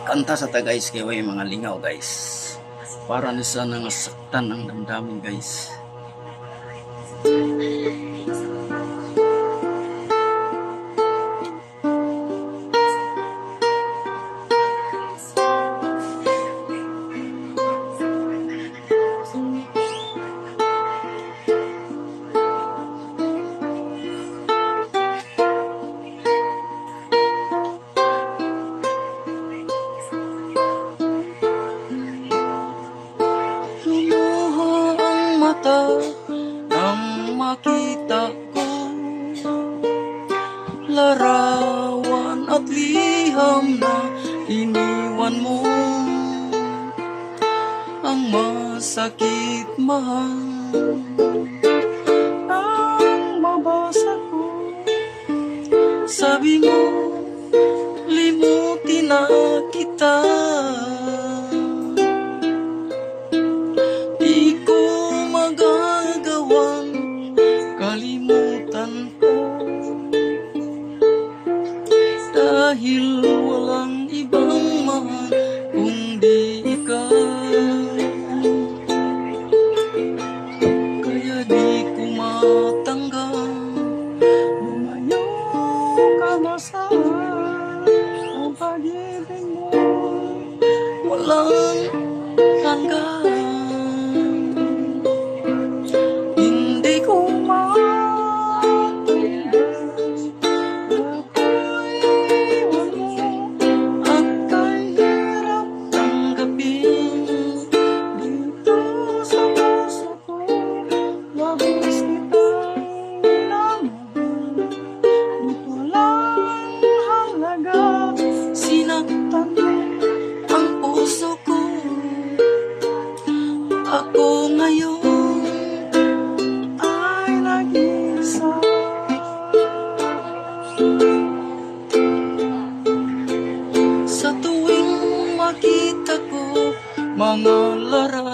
kanta sa ta guys kay way mga lingaw guys. Para ni sa nangasaktan ang damdamin guys. Nang makita ko larawan at liham na iniwan mo, ang masakit mahal ang mabasa ko. Sabi mo limutin na kita, dahil walang ibang mahal kundi ikaw. Kaya di ko matanggap lumayo ka na sa ang pag-ibig mo walang hanggan. Hindi ko sinaktan ang puso ko. Ako ngayon ay nag-isa. Sa tuwing makita ko mga larawan